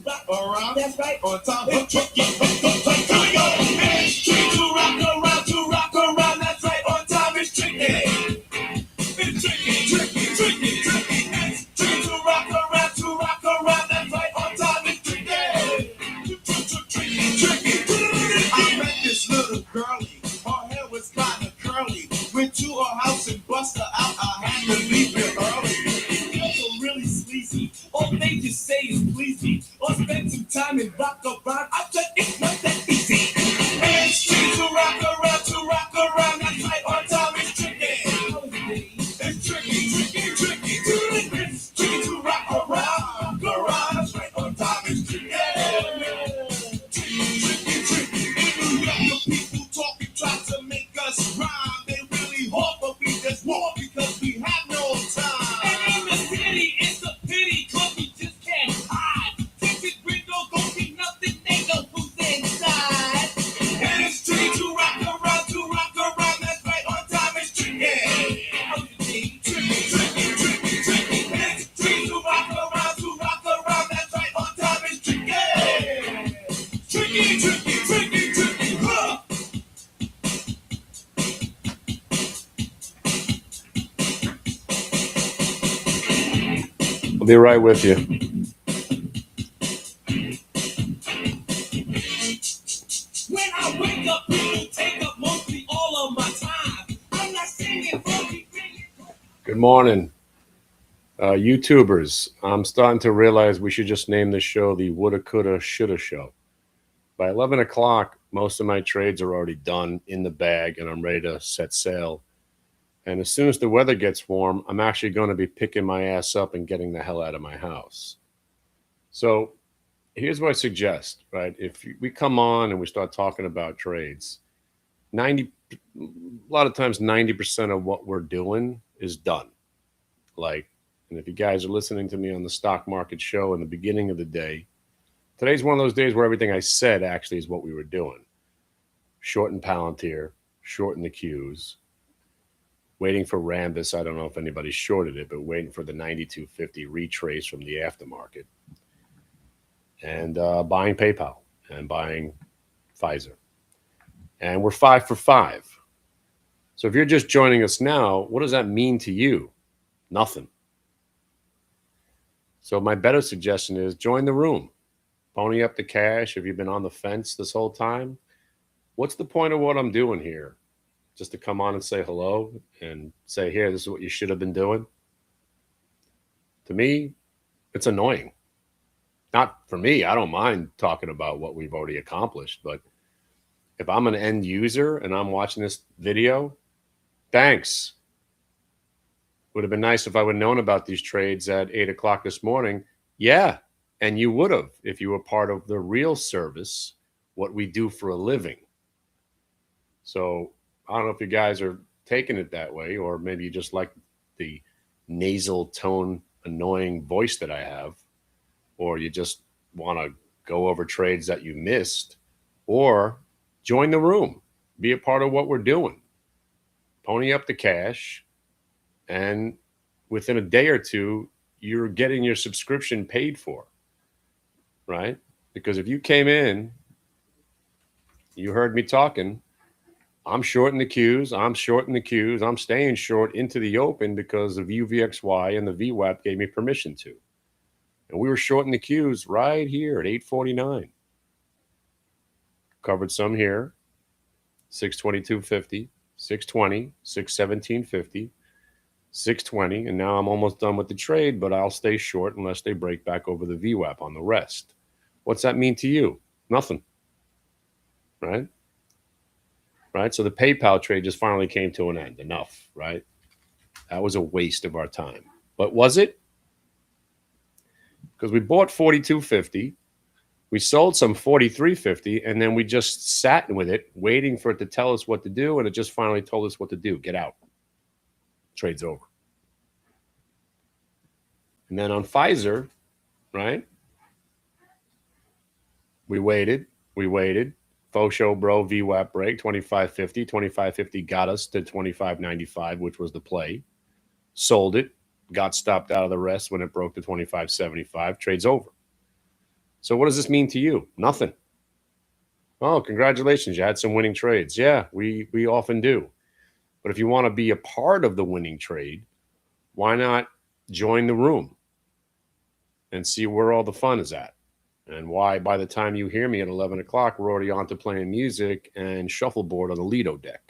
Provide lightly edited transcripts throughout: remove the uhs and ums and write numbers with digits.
rock around. That's right. On time. Here we go. It's tricky to rock around. That's right. On time. It's tricky. It's tricky. It's tricky to rock around. That's right. On time. It's tricky. I met this little girlie. Her hair was kind of curly. Went to her house and bust her out. I had to leave it early. Girls are really sleazy. All they just say is please me. Or spend some time and rock around. I said it's not that easy. And it's tricky to rock around. That's right. On time. It's tricky. It's tricky. It's tricky to rock around. That's right. On time. It's tricky. People talking, try to make us rhyme. They really hard, but we just walk because we have no time. And in the city, it's a pity, cause we just can't hide. Tinted window, don't see nothing, they know who's inside. And it's tricky to rock around, that's right, on time, it's tricky. Tricky. It's tricky to rock around, that's right, on time, it's tricky. Tricky, huh? I'll be right with you. When I wake up, people take up mostly all of my time. I'm not singing for me. Good morning, YouTubers. I'm starting to realize we should just name this show the Woulda, Coulda, Shoulda Show. By 11 o'clock, most of my trades are already done in the bag, and I'm ready to set sail. And as soon as the weather gets warm, I'm actually going to be picking my ass up and getting the hell out of my house. So here's what I suggest, right? If we come on and we start talking about trades, a lot of times 90% of what we're doing is done. And if you guys are listening to me on the stock market show in the beginning of the day, today's one of those days where everything I said actually is what we were doing. Shorten Palantir, shorten the Qs, waiting for Rambus. I don't know if anybody shorted it, but waiting for the 9250 retrace from the aftermarket. And buying PayPal and buying Pfizer. And we're 5 for 5. So if you're just joining us now, what does that mean to you? Nothing. So my better suggestion is join the room. Pony up the cash. If you've been on the fence this whole time, what's the point of what I'm doing here? Just to come on and say hello and say, here, this is what you should have been doing? To me, it's annoying. Not for me. I don't mind talking about what we've already accomplished. But if I'm an end user and I'm watching this video, thanks. Would have been nice if I would have known about these trades at 8 o'clock this morning. Yeah. And you would have if you were part of the real service, what we do for a living. So I don't know if you guys are taking it that way, or maybe you just like the nasal tone, annoying voice that I have, or you just want to go over trades that you missed, or join the room, be a part of what we're doing. Pony up the cash, and within a day or two, you're getting your subscription paid for. Right? Because if you came in, you heard me talking, I'm shorting the Qs, I'm staying short into the open because of UVXY and the VWAP gave me permission to. And we were shorting the Qs right here at 849. Covered some here, 622.50, 620, 617.50, 620, and now I'm almost done with the trade, but I'll stay short unless they break back over the VWAP on the rest. What's that mean to you? Nothing. Right? So the PayPal trade just finally came to an end. Enough, right? That was a waste of our time. But was it? Because we bought 42.50, we sold some 43.50, and then we just sat with it, waiting for it to tell us what to do, and it just finally told us what to do. Get out. Trade's over. And then on Pfizer, right? We waited. Faux show, bro, VWAP break, 25.50. 25.50 got us to 25.95, which was the play. Sold it. Got stopped out of the rest when it broke to 25.75. Trade's over. So what does this mean to you? Nothing. Oh, congratulations. You had some winning trades. Yeah, we often do. But if you want to be a part of the winning trade, why not join the room and see where all the fun is at? And why by the time you hear me at 11 o'clock, we're already on to playing music and shuffleboard on the Lido deck.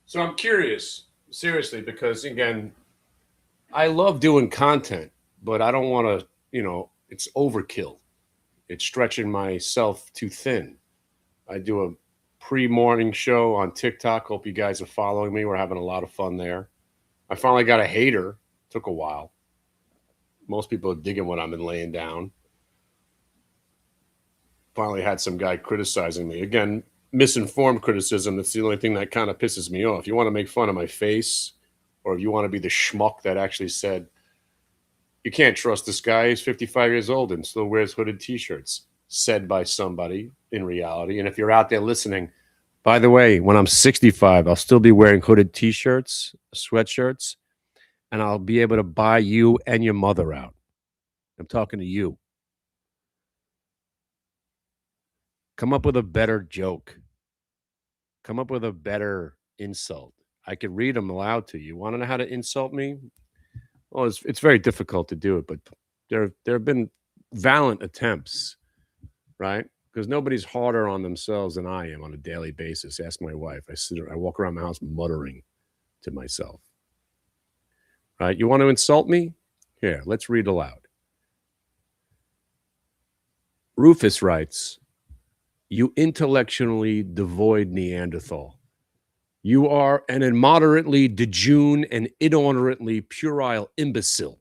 So I'm curious, seriously, because again, I love doing content, but I don't want to, it's overkill. It's stretching myself too thin. I do a pre-morning show on TikTok. Hope you guys are following me. We're having a lot of fun there. I finally got a hater. Took a while. Most people are digging what I've been laying down. Finally had some guy criticizing me. Again, misinformed criticism. That's the only thing that kind of pisses me off. You want to make fun of my face, or if you want to be the schmuck that actually said, you can't trust this guy. He's 55 years old and still wears hooded t-shirts, said by somebody in reality. And if you're out there listening, by the way, when I'm 65, I'll still be wearing hooded t-shirts, sweatshirts, and I'll be able to buy you and your mother out. I'm talking to you. Come up with a better joke. Come up with a better insult. I could read them aloud to you. Want to know how to insult me? Well, it's very difficult to do it, but there have been valiant attempts, right? Because nobody's harder on themselves than I am on a daily basis. Ask my wife. I walk around my house muttering to myself. Right? You want to insult me? Here, let's read aloud. Rufus writes, "You intellectually devoid Neanderthal. You are an immoderately dejune and inordinately puerile imbecile."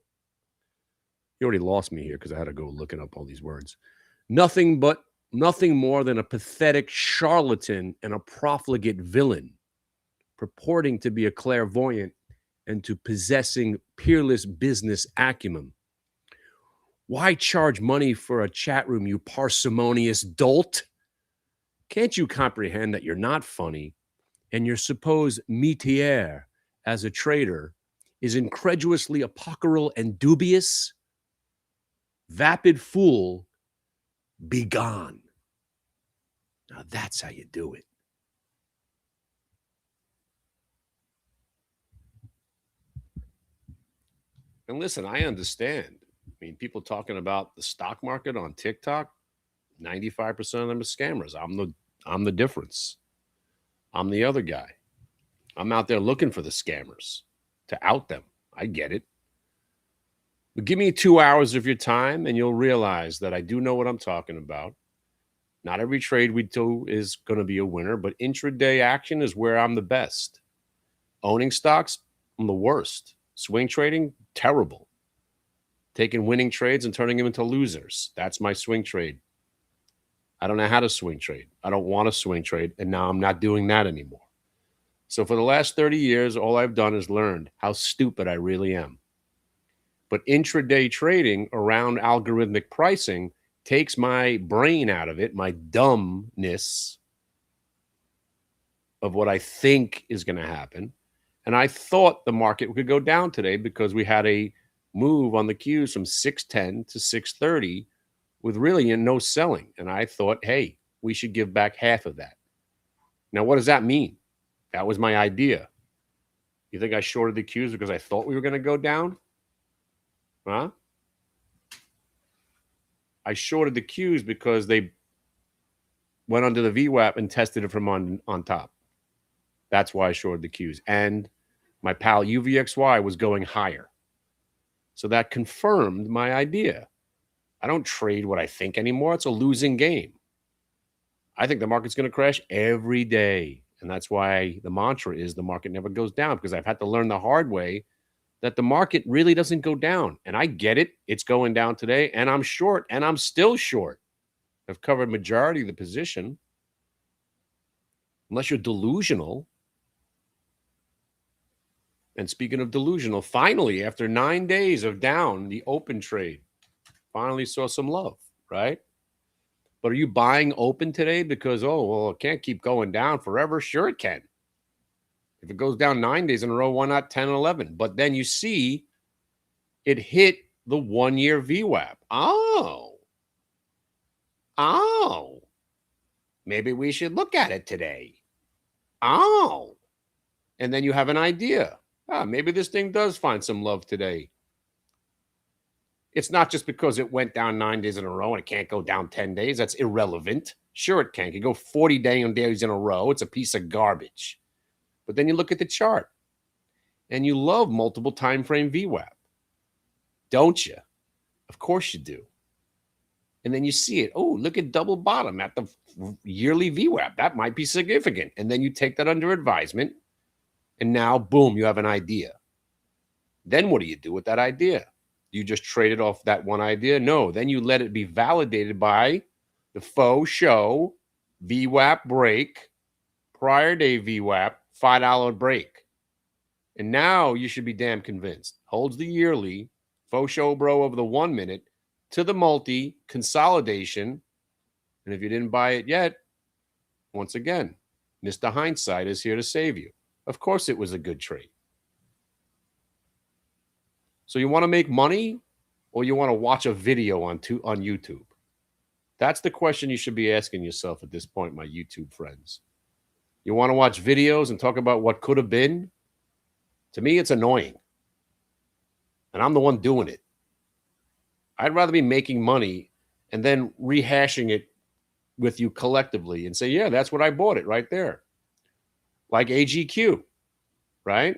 You already lost me here because I had to go looking up all these words. Nothing more than a pathetic charlatan and a profligate villain, purporting to be a clairvoyant and to possessing peerless business acumen. Why charge money for a chat room, you parsimonious dolt? Can't you comprehend that you're not funny and your supposed métier as a trader is incredulously apocalyptic and dubious? Vapid fool, be gone. Now that's how you do it. And listen, I understand. I mean, people talking about the stock market on TikTok, 95% of them are scammers. I'm the difference. I'm the other guy. I'm out there looking for the scammers to out them. I get it. But give me 2 hours of your time and you'll realize that I do know what I'm talking about. Not every trade we do is going to be a winner, but intraday action is where I'm the best. Owning stocks, I'm the worst. Swing trading, terrible. Taking winning trades and turning them into losers. That's my swing trade. I don't know how to swing trade. I don't want to swing trade. And now I'm not doing that anymore. So for the last 30 years, all I've done is learned how stupid I really am. But intraday trading around algorithmic pricing takes my brain out of it, my dumbness of what I think is going to happen. And I thought the market could go down today because we had a move on the Qs from 610 to 630 with really no selling. And I thought, hey, we should give back half of that. Now, what does that mean? That was my idea. You think I shorted the Qs because I thought we were going to go down? Huh? I shorted the Qs because they went under the VWAP and tested it from on top. That's why I shorted the Qs. And My pal UVXY was going higher. So that confirmed my idea. I don't trade what I think anymore. It's a losing game. I think the market's going to crash every day. And that's why the mantra is the market never goes down, because I've had to learn the hard way that the market really doesn't go down. And I get it. It's going down today, and I'm short, and I'm still short. I've covered majority of the position. Unless you're delusional. And speaking of delusional, finally, after 9 days of down, the open trade finally saw some love, right? But are you buying open today because, oh, well, it can't keep going down forever? Sure it can. If it goes down 9 days in a row, why not 10 and 11? But then you see it hit the 1 year VWAP. Oh, maybe we should look at it today. And then you have an idea. Maybe this thing does find some love today. It's not just because it went down 9 days in a row and it can't go down 10 days. That's irrelevant. Sure, it can. It can go 40 days in a row. It's a piece of garbage. But then you look at the chart and you love multiple time frame VWAP. Don't you? Of course you do. And then you see it. Oh, look at double bottom at the yearly VWAP. That might be significant. And then you take that under advisement. And now, boom, you have an idea. Then what do you do with that idea? You just trade it off that one idea? No. Then you let it be validated by the faux show VWAP break, prior day VWAP, $5 break. And now you should be damn convinced. Holds the yearly, faux show bro over the 1 minute to the multi consolidation. And if you didn't buy it yet, once again, Mr. Hindsight is here to save you. Of course it was a good trade. So you want to make money, or you want to watch a video on YouTube? That's the question you should be asking yourself at this point, my YouTube friends. You want to watch videos and talk about what could have been? To me, it's annoying. And I'm the one doing it. I'd rather be making money and then rehashing it with you collectively and say, yeah, that's what I bought it right there. Like AGQ, right?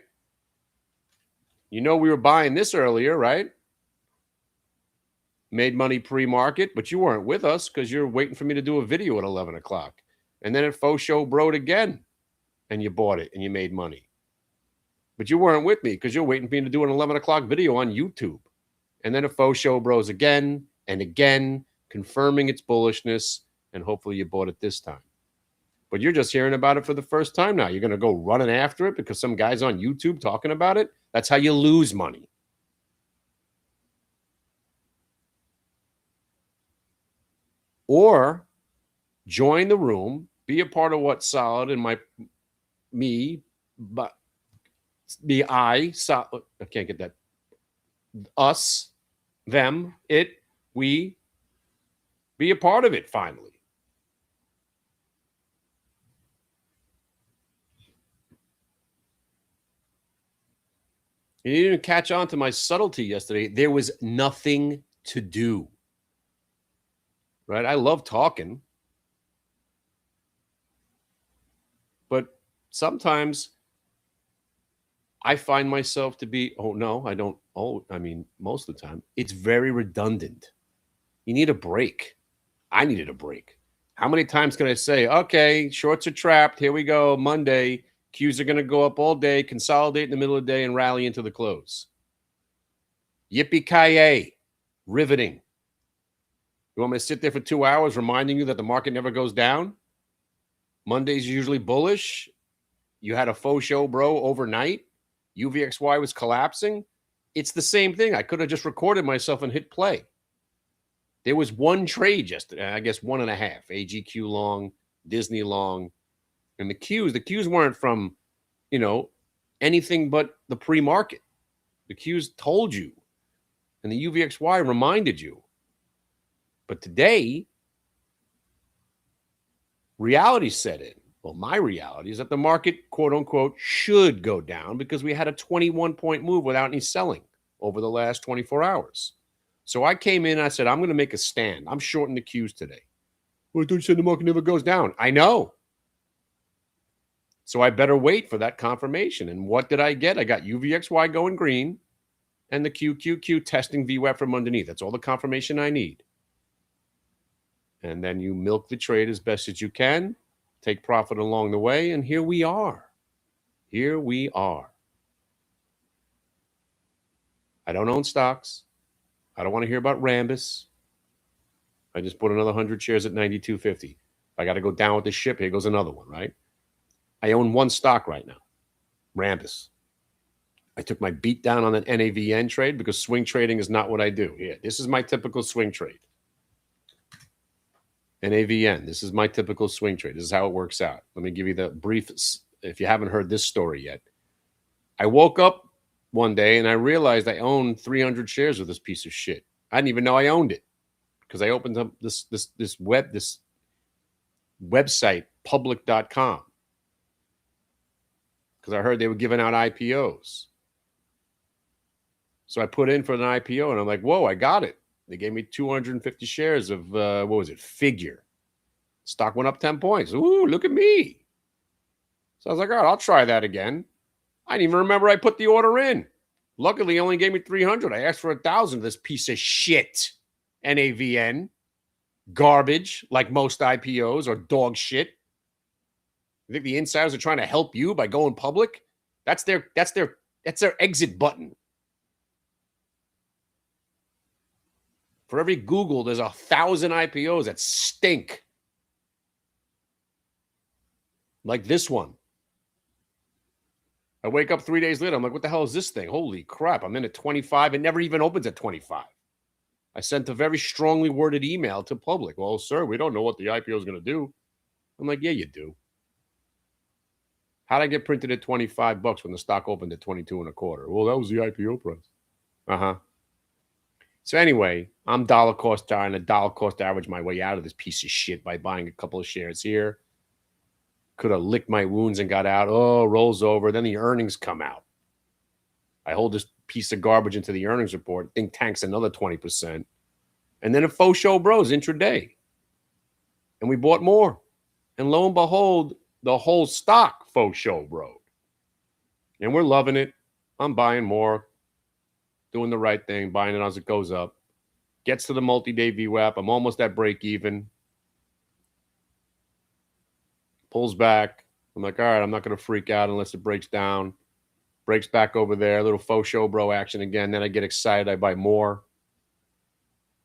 You know, we were buying this earlier, right? Made money pre-market, but you weren't with us because you're waiting for me to do a video at 11 o'clock. And then it faux show broed again, and you bought it and you made money. But you weren't with me because you're waiting for me to do an 11 o'clock video on YouTube. And then a faux show bros again and again, confirming its bullishness, and hopefully you bought it this time. But you're just hearing about it for the first time now. You're going to go running after it because some guy's on YouTube talking about it? That's how you lose money. Or join the room, be a part of what's solid in I can't get that. Us, them, it, we, be a part of it finally. You didn't catch on to my subtlety yesterday. There was nothing to do. Right? I love talking. But sometimes I find myself to be, most of the time, it's very redundant. You need a break. I needed a break. How many times can I say, okay, shorts are trapped. Here we go. Monday. Qs are going to go up all day, consolidate in the middle of the day, and rally into the close. Yippee-ki-yay. Riveting. You want me to sit there for 2 hours reminding you that the market never goes down? Monday's usually bullish. You had a faux show, bro, overnight. UVXY was collapsing. It's the same thing. I could have just recorded myself and hit play. There was one trade yesterday, I guess 1.5. AGQ long, Disney long. And the Qs weren't from, anything but the pre-market. The Qs told you. And the UVXY reminded you. But today, reality set in. Well, my reality is that the market, quote unquote, should go down because we had a 21-point move without any selling over the last 24 hours. So I came in and I said, I'm going to make a stand. I'm shorting the Qs today. Well, I thought you said the market never goes down. I know. So I better wait for that confirmation. And what did I get? I got UVXY going green and the QQQ testing VWAP from underneath. That's all the confirmation I need. And then you milk the trade as best as you can, take profit along the way, and here we are. Here we are. I don't own stocks. I don't want to hear about Rambus. I just bought another 100 shares at 92.50. If I got to go down with the ship, here goes another one, right? I own one stock right now, Rambus. I took my beat down on an NAVN trade because swing trading is not what I do. Here, this is my typical swing trade. NAVN, this is my typical swing trade. This is how it works out. Let me give you the brief, if you haven't heard this story yet. I woke up one day and I realized I owned 300 shares of this piece of shit. I didn't even know I owned it because I opened up this website, public.com, because I heard they were giving out IPOs. So I put in for an IPO and I'm like, whoa, I got it. They gave me 250 shares of, what was it, Figure. Stock went up 10 points. Ooh, look at me. So I was like, all right, I'll try that again. I didn't even remember I put the order in. Luckily, he only gave me 300. I asked for 1,000 of this piece of shit. NAVN. Garbage, like most IPOs, or dog shit. You think the insiders are trying to help you by going public? That's their exit button. For every Google, there's 1,000 IPOs that stink. Like this one. I wake up 3 days later. I'm like, what the hell is this thing? Holy crap. I'm in at 25. It never even opens at 25. I sent a very strongly worded email to public. Well, sir, we don't know what the IPO is going to do. I'm like, yeah, you do. How'd I get printed at $25 when the stock opened at 22 and a quarter? Well, that was the IPO price. Uh-huh. So anyway, I'm dollar cost average my way out of this piece of shit by buying a couple of shares here. Could have licked my wounds and got out. Oh, rolls over. Then the earnings come out. I hold this piece of garbage into the earnings report. Thing tanks another 20%. And then a faux show bros intraday. And we bought more. And lo and behold, the whole stock faux show broed. And we're loving it. I'm buying more. Doing the right thing. Buying it as it goes up. Gets to the multi-day VWAP. I'm almost at break even. Pulls back. I'm like, all right, I'm not going to freak out unless it breaks down. Breaks back over there. A little faux show bro action again. Then I get excited. I buy more.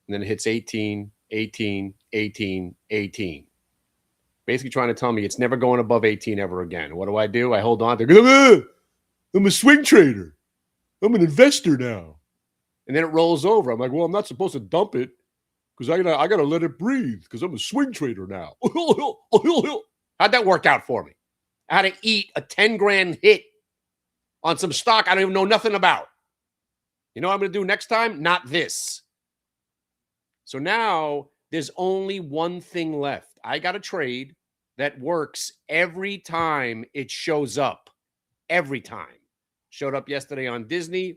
And then it hits 18, 18, 18, 18. Basically trying to tell me it's never going above 18 ever again. What do? I hold on to I'm a swing trader. I'm an investor now. And then it rolls over. I'm like, well, I'm not supposed to dump it because I gotta let it breathe because I'm a swing trader now. How'd that work out for me? I had to eat a 10 grand hit on some stock I don't even know nothing about. You know what I'm going to do next time? Not this. So now there's only one thing left. I got a trade that works every time it shows up. Every time. Showed up yesterday on Disney,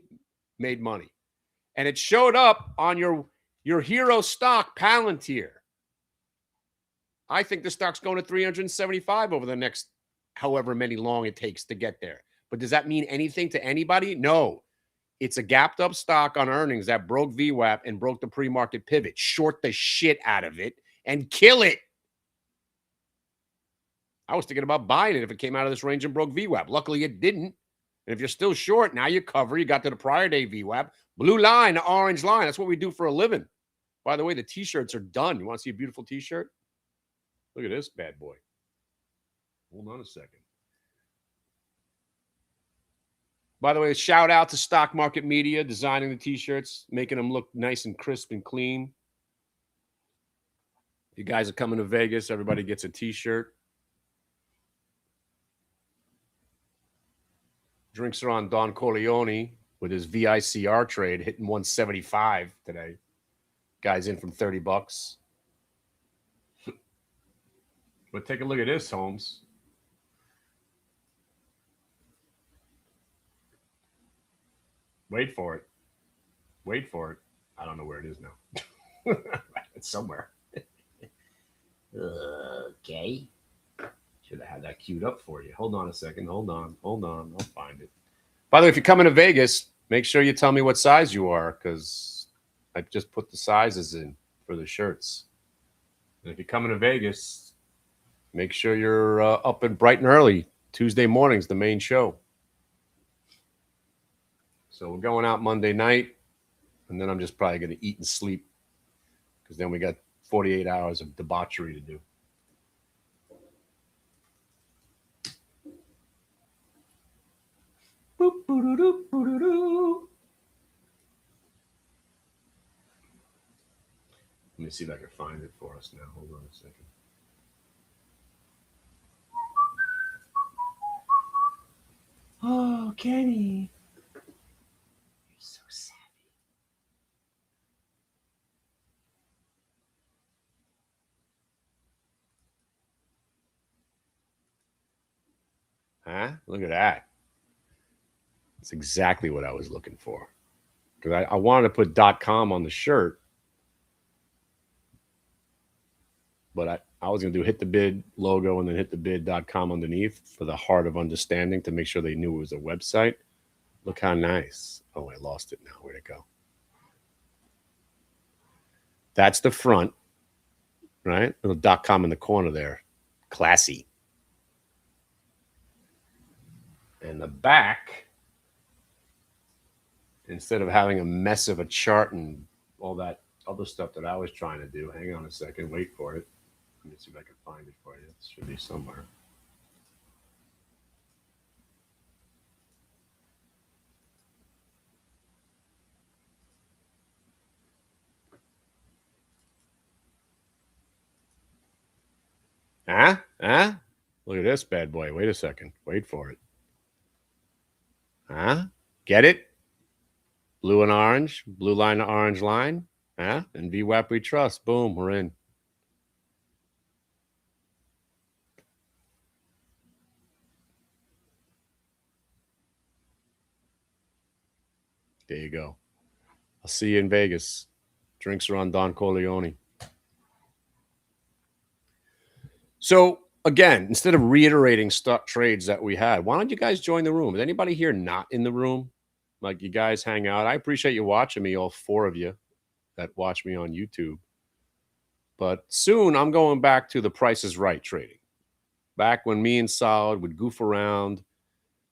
made money. And it showed up on your hero stock, Palantir. I think the stock's going to 375 over the next however many long it takes to get there. But does that mean anything to anybody? No. It's a gapped up stock on earnings that broke VWAP and broke the pre-market pivot. Short the shit out of it and kill it. I was thinking about buying it if it came out of this range and broke VWAP. Luckily, it didn't. And if you're still short, now you cover. You got to the prior day VWAP. Blue line, the orange line. That's what we do for a living. By the way, the T-shirts are done. You want to see a beautiful T-shirt? Look at this bad boy. Hold on a second. By the way, shout out to Stock Market Media, designing the T-shirts, making them look nice and crisp and clean. You guys are coming to Vegas. Everybody gets a T-shirt. Drinks are on Don Corleone with his VICR trade hitting 175 today. Guy's in from $30. But take a look at this, Holmes. Wait for it. Wait for it. I don't know where it is now. It's somewhere. Okay. Should have had that queued up for you. Hold on a second. Hold on. I'll find it. By the way, if you're coming to Vegas, make sure you tell me what size you are, because I just put the sizes in for the shirts. And if you're coming to Vegas, make sure you're up and bright and early. Tuesday morning's the main show. So we're going out Monday night, and then I'm just probably going to eat and sleep, because then we got 48 hours of debauchery to do. Boop, boo-doo-doo, boo-doo-doo. Let me see if I can find it for us now. Hold on a second. Oh, Kenny. You're so savvy. Huh? Look at that. That's exactly what I was looking for. Because I wanted to put .com on the shirt, but I was going to do hit the bid logo and then hit the bid.com underneath for the heart of understanding, to make sure they knew it was a website. Look how nice. Oh, I lost it now. Where'd it go? That's the front, right? Little .com in the corner there. Classy. And the back, instead of having a mess of a chart and all that other stuff that I was trying to do, hang on a second, wait for it. Let me see if I can find it for you. It should be somewhere. Huh? Look at this bad boy. Wait a second. Wait for it. Huh? Get it? Blue and orange. Blue line to orange line. Huh? And VWAP we trust. Boom, we're in. There you go. I'll see you in Vegas. Drinks are on Don Corleone. So, again, instead of reiterating stock trades that we had, why don't you guys join the room? Is anybody here not in the room? Like, you guys hang out. I appreciate you watching me, all 4 of you that watch me on YouTube. But soon I'm going back to the Price is Right trading. Back when me and Solid would goof around,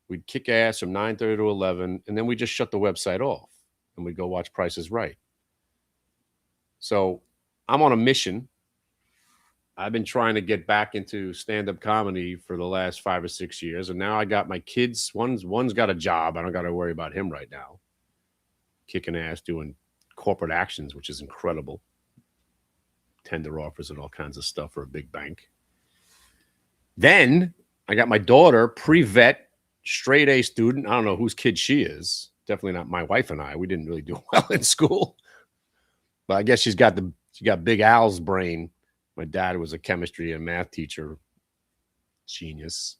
we'd kick ass from 9:30 to 11, and then we just shut the website off and we'd go watch Price is Right. So I'm on a mission. I've been trying to get back into stand-up comedy for the last 5 or 6 years, and now I got my kids. One's got a job. I don't got to worry about him right now. Kicking ass, doing corporate actions, which is incredible. Tender offers and all kinds of stuff for a big bank. Then I got my daughter, pre-vet, straight A student. I don't know whose kid she is. Definitely not my wife and I. We didn't really do well in school. But I guess she got Big Al's brain. My dad was a chemistry and math teacher. Genius.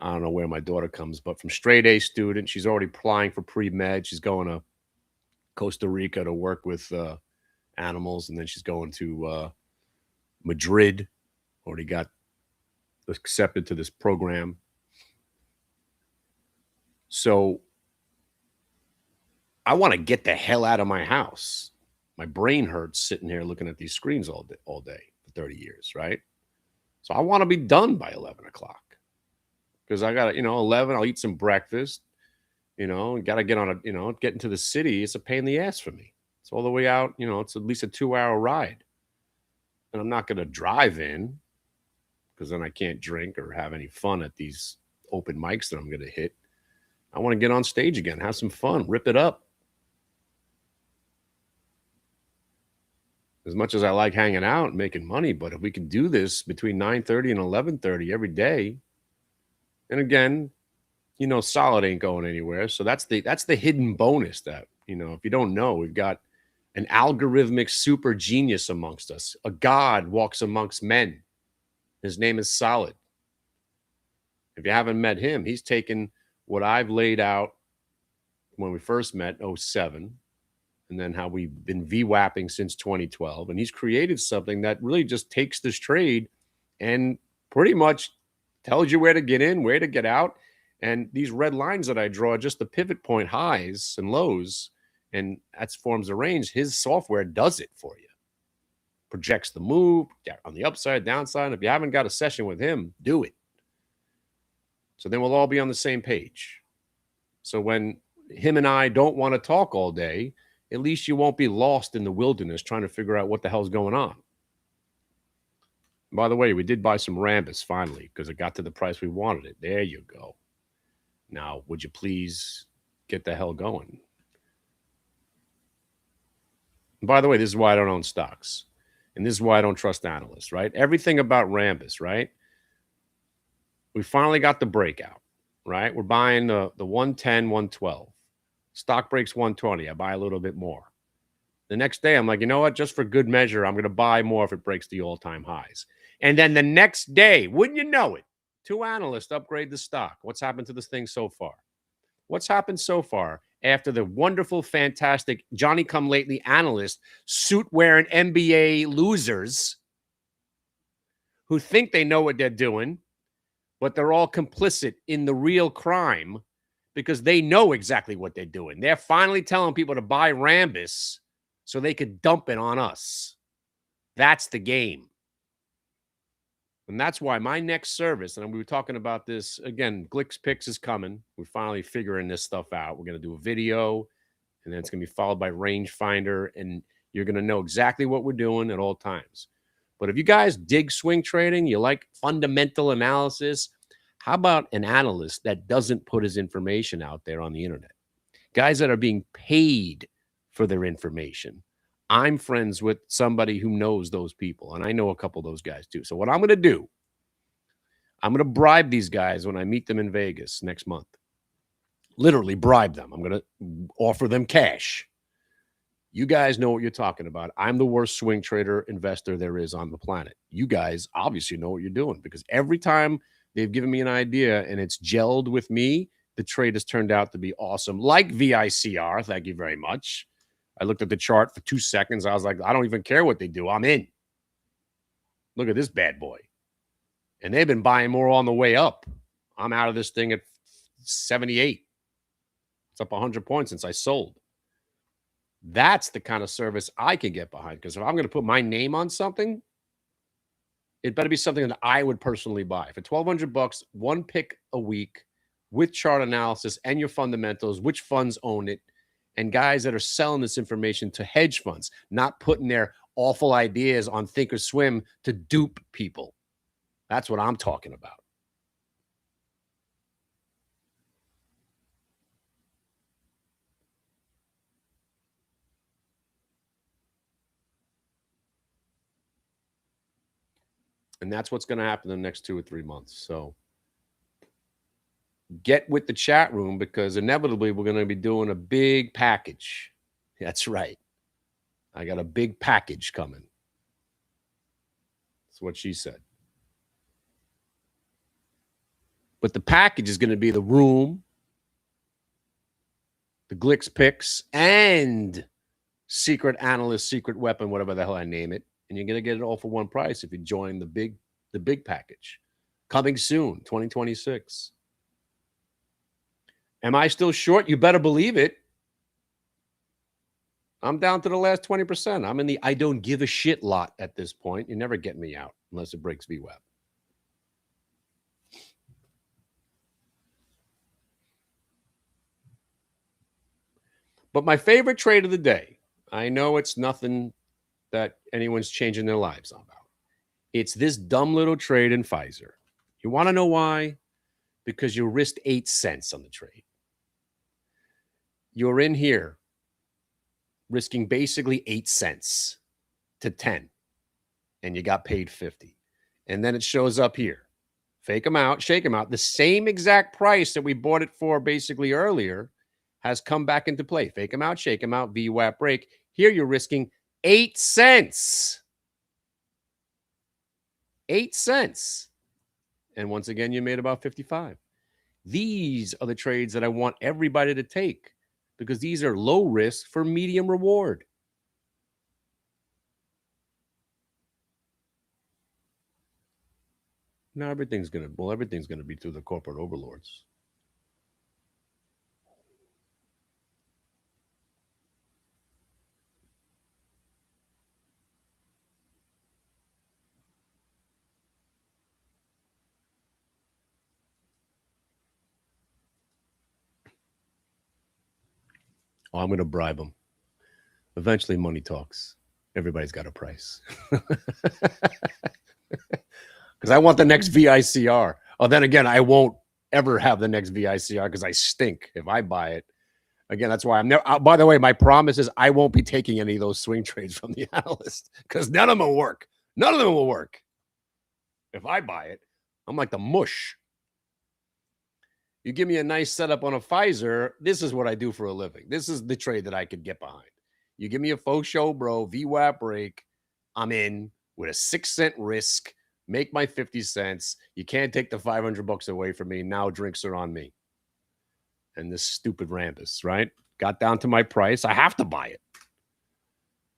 I don't know where my daughter comes, but from straight A student, she's already applying for pre-med. She's going to Costa Rica to work with animals, and then she's going to Madrid. Already got accepted to this program. So I want to get the hell out of my house. My brain hurts sitting here looking at these screens all day for 30 years, right? So I want to be done by 11 o'clock. Because I got to, 11, I'll eat some breakfast, and got to get on get into the city. It's a pain in the ass for me. It's all the way out, it's at least a 2-hour ride. And I'm not going to drive in, because then I can't drink or have any fun at these open mics that I'm going to hit. I want to get on stage again, have some fun, rip it up. As much as I like hanging out and making money, but if we can do this between 9:30 and 11:30 every day, and again, Solid ain't going anywhere. So that's the hidden bonus that, if you don't know, we've got an algorithmic super genius amongst us. A god walks amongst men. His name is Solid. If you haven't met him, he's taken what I've laid out when we first met, 07, and then how we've been VWAPing since 2012. And he's created something that really just takes this trade and pretty much tells you where to get in, where to get out. And these red lines that I draw, just the pivot point highs and lows, and that forms a range. His software does it for you. Projects the move on the upside, downside. If you haven't got a session with him, do it. So then we'll all be on the same page. So when him and I don't want to talk all day, at least you won't be lost in the wilderness trying to figure out what the hell's going on. By the way, we did buy some Rambus finally because it got to the price we wanted it. There you go. Now, would you please get the hell going? And by the way, this is why I don't own stocks. And this is why I don't trust analysts, right? Everything about Rambus, right? We finally got the breakout, right? We're buying the 110, 112. Stock breaks 120. I buy a little bit more. The next day, I'm like, you know what? Just for good measure, I'm going to buy more if it breaks the all-time highs. And then the next day, wouldn't you know it, 2 analysts upgrade the stock. What's happened to this thing so far? What's happened so far after the wonderful, fantastic Johnny-come-lately analyst, suit-wearing MBA losers who think they know what they're doing, but they're all complicit in the real crime because they know exactly what they're doing. They're finally telling people to buy Rambus so they could dump it on us. That's the game. And that's why my next service, and we were talking about this, again, Glick's Picks is coming. We're finally figuring this stuff out. We're going to do a video, and then it's going to be followed by Rangefinder, and you're going to know exactly what we're doing at all times. But if you guys dig swing trading, you like fundamental analysis, how about an analyst that doesn't put his information out there on the internet? Guys that are being paid for their information. I'm friends with somebody who knows those people, and I know a couple of those guys too. So what I'm going to do, I'm going to bribe these guys when I meet them in Vegas next month. Literally bribe them. I'm going to offer them cash. You guys know what you're talking about. I'm the worst swing trader investor there is on the planet. You guys obviously know what you're doing because every time they've given me an idea and it's gelled with me, the trade has turned out to be awesome. Like VICR, thank you very much. I looked at the chart for 2 seconds. I was like, I don't even care what they do. I'm in. Look at this bad boy. And they've been buying more on the way up. I'm out of this thing at 78. It's up 100 points since I sold. That's the kind of service I can get behind. Because if I'm going to put my name on something, it better be something that I would personally buy. For $1,200, 1 pick a week with chart analysis and your fundamentals, which funds own it, and guys that are selling this information to hedge funds, not putting their awful ideas on Thinkorswim to dupe people. That's what I'm talking about. And that's what's going to happen in the next 2 or 3 months. So get with the chat room because inevitably we're going to be doing a big package. That's right. I got a big package coming. That's what she said. But the package is going to be the room, the Glick's Picks, and secret analyst, secret weapon, whatever the hell I name it. And you're going to get it all for one price if you join the big package. Coming soon, 2026. Am I still short? You better believe it. I'm down to the last 20%. I'm in the I don't give a shit lot at this point. You never get me out unless it breaks VWAP. But my favorite trade of the day, I know it's nothing that anyone's changing their lives about. It's this dumb little trade in Pfizer. You want to know why? Because you risked 8 cents on the trade. You're in here risking basically 8 cents to 10, and you got paid 50. And then it shows up here. Fake them out, shake them out. The same exact price that we bought it for basically earlier has come back into play. Fake them out, shake them out, VWAP break. Here you're risking 8 cents. 8 cents. And once again, you made about 55. These are the trades that I want everybody to take because these are low risk for medium reward. Now everything's gonna be through the corporate overlords. Oh, I'm gonna bribe them. Eventually, money talks. Everybody's got a price. Because I want the next VICR. Oh, then again, I won't ever have the next VICR because I stink if I buy it. Again, that's why I'm never. By the way, my promise is I won't be taking any of those swing trades from the analyst because none of them will work. None of them will work. If I buy it, I'm like the mush. You give me a nice setup on a Pfizer. This is what I do for a living. This is the trade that I could get behind. You give me a faux show, bro, VWAP break. I'm in with a 6 cent risk. Make my 50 cents. You can't take the $500 away from me. Now drinks are on me. And this stupid Rambus, right? Got down to my price. I have to buy it.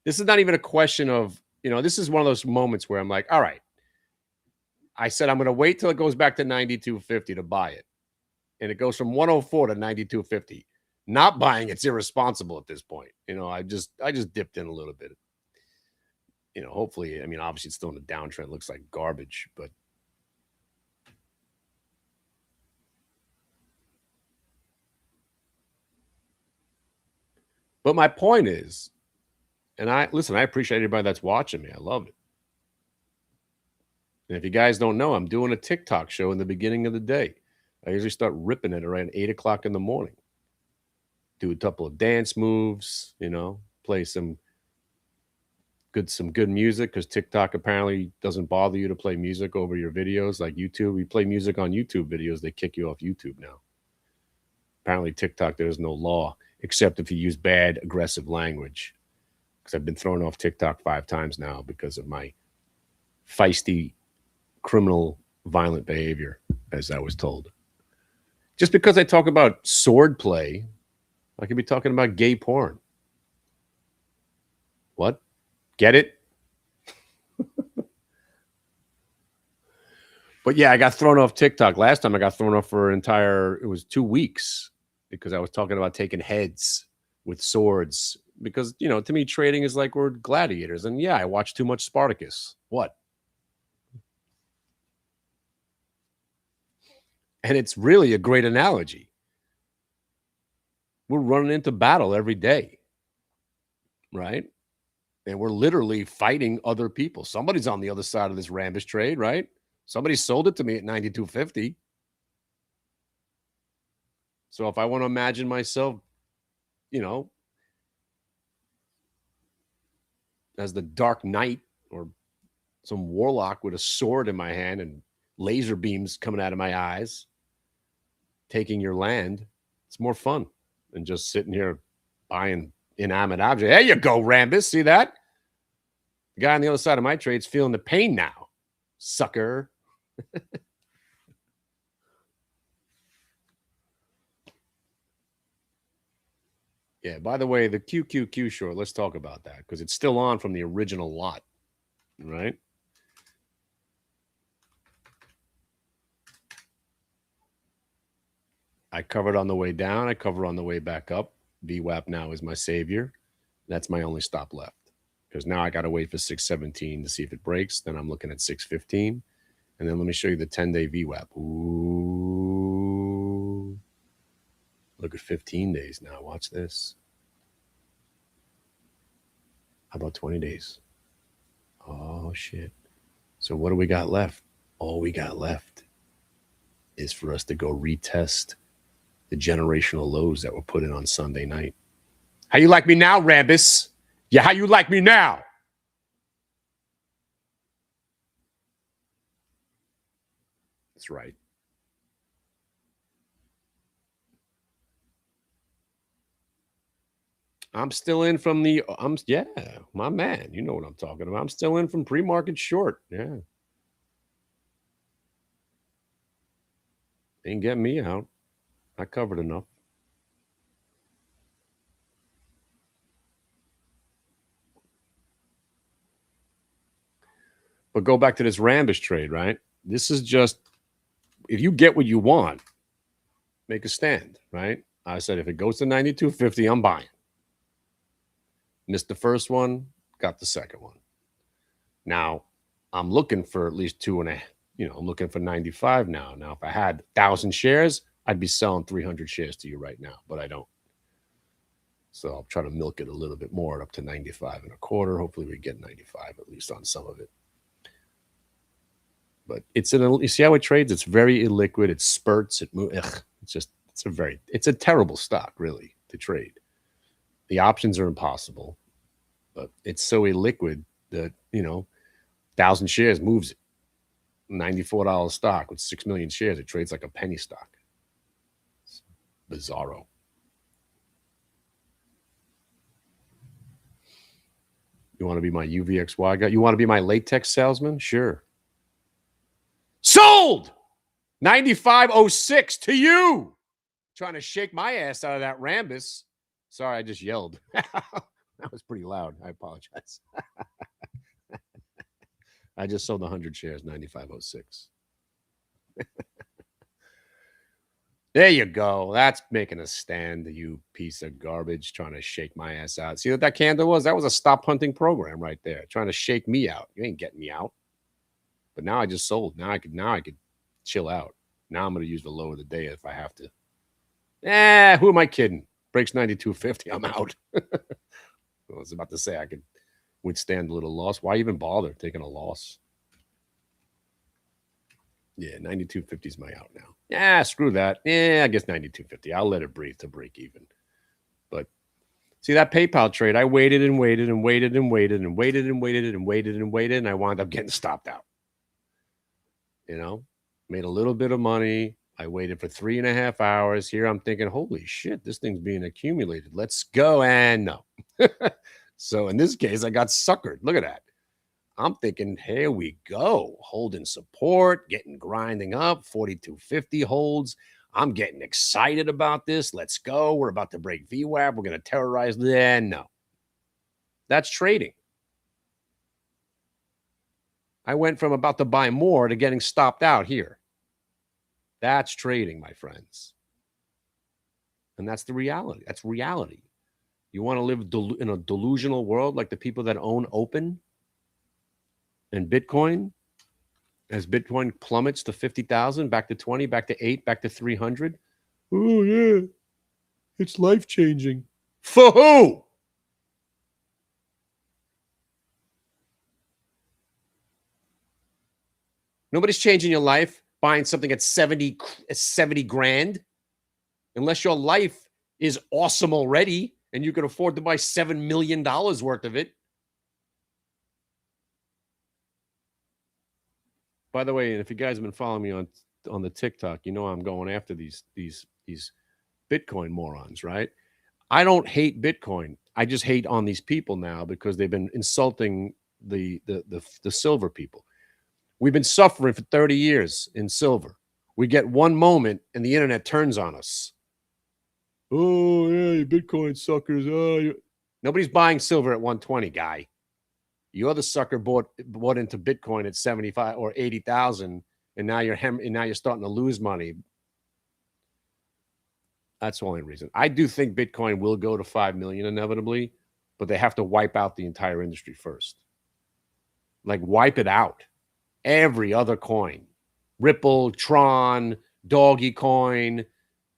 This is not even a question of, this is one of those moments where I'm like, all right. I said I'm going to wait till it goes back to 92.50 to buy it. And it goes from 104 to 92.50. Not buying it's irresponsible at this point. I just dipped in a little bit. Hopefully, obviously it's still in a downtrend. It looks like garbage, but my point is, and I appreciate everybody that's watching me. I love it. And if you guys don't know, I'm doing a TikTok show in the beginning of the day. I usually start ripping it around 8 o'clock in the morning. Do a couple of dance moves, play some good music because TikTok apparently doesn't bother you to play music over your videos like YouTube. You play music on YouTube videos, they kick you off YouTube now. Apparently TikTok, there's no law except if you use bad, aggressive language. Because I've been thrown off TikTok 5 times now because of my feisty, criminal, violent behavior, as I was told. Just because I talk about sword play, I could be talking about gay porn. What? Get it? But yeah, I got thrown off TikTok. Last time I got thrown off for it was 2 weeks because I was talking about taking heads with swords. Because, to me, trading is like we're gladiators. And yeah, I watch too much Spartacus. What? And it's really a great analogy. We're running into battle every day, right? And we're literally fighting other people. Somebody's on the other side of this Rambus trade, right? Somebody sold it to me at 92.50. So if I want to imagine myself, as the Dark Knight or some warlock with a sword in my hand and laser beams coming out of my eyes, taking your land, it's more fun than just sitting here buying inanimate objects. There you go, Rambus. See that? The guy on the other side of my trade's feeling the pain now. Sucker. Yeah, by the way, the QQQ short, let's talk about that because it's still on from the original lot, right? I covered on the way down. I cover on the way back up. VWAP now is my savior. That's my only stop left because now I got to wait for 617 to see if it breaks. Then I'm looking at 615. And then let me show you the 10-day VWAP. Ooh. Look at 15 days now. Watch this. How about 20 days? Oh, shit. So what do we got left? All we got left is for us to go retest the generational lows that were put in on Sunday night. How you like me now, Rambus? Yeah, how you like me now? That's right. I'm still in from my man. You know what I'm talking about. I'm still in from pre-market short. Yeah. Ain't getting me out. I covered enough. But go back to this Rambus trade, right? This is just, if you get what you want, make a stand, right? I said, if it goes to 92.50, I'm buying. Missed the first one, got the second one. Now, I'm looking for at least 2.5. I'm looking for 95 now. Now, if I had 1,000 shares, I'd be selling 300 shares to you right now, but I don't. So I'll try to milk it a little bit more up to 95.25. Hopefully we get 95 at least on some of it. But you see how it trades? It's very illiquid. It spurts. It moves. It's a terrible stock, really, to trade. The options are impossible, but it's so illiquid that, 1,000 shares moves it. $94 stock with 6 million shares. It trades like a penny stock. It's bizarro. You want to be my UVXY guy? You want to be my latex salesman? Sure. Sold! 95.06 to you. Trying to shake my ass out of that Rambus. Sorry, I just yelled. That was pretty loud. I apologize. I just sold 100 shares, 95.06. There you go. That's making a stand, you piece of garbage, trying to shake my ass out. See what that candle was? That was a stop hunting program right there, trying to shake me out. You ain't getting me out. But now I just sold. Now I could chill out. Now I'm going to use the low of the day if I have to. Who am I kidding? Breaks 92.50. I'm out. I was about to say I could withstand a little loss. Why even bother taking a loss? Yeah, 92.50 is my out now. Screw that. I guess 92.50. I'll let it breathe to break even. But see that PayPal trade, I waited and waited and waited and waited and waited and waited and waited and waited, and I wound up getting stopped out. Made a little bit of money. I waited for 3.5 hours. Here I'm thinking, holy shit, this thing's being accumulated. Let's go. And no. So in this case, I got suckered. Look at that. I'm thinking, here we go. Holding support, grinding up. 42.50 holds. I'm getting excited about this. Let's go. We're about to break VWAP. We're going to terrorize. No. That's trading. I went from about to buy more to getting stopped out here. That's trading, my friends. And that's the reality. That's reality. You want to live in a delusional world like the people that own Open and Bitcoin? As Bitcoin plummets to 50,000, back to 20, back to 8, back to 300. Oh, yeah. It's life-changing. For who? Nobody's changing your life buying something at 70 grand. Unless your life is awesome already and you can afford to buy $7 million worth of it. By the way, if you guys have been following me on the TikTok, I'm going after these Bitcoin morons, right? I don't hate Bitcoin. I just hate on these people now because they've been insulting the silver people. We've been suffering for 30 years in silver. We get one moment and the internet turns on us. Oh, yeah, you Bitcoin suckers. Oh, nobody's buying silver at 120, guy. You're the sucker bought into Bitcoin at 75 or 80,000, and now you're starting to lose money. That's the only reason. I do think Bitcoin will go to 5 million inevitably, but they have to wipe out the entire industry first. Like wipe it out. Every other coin, Ripple, Tron, Doggy Coin,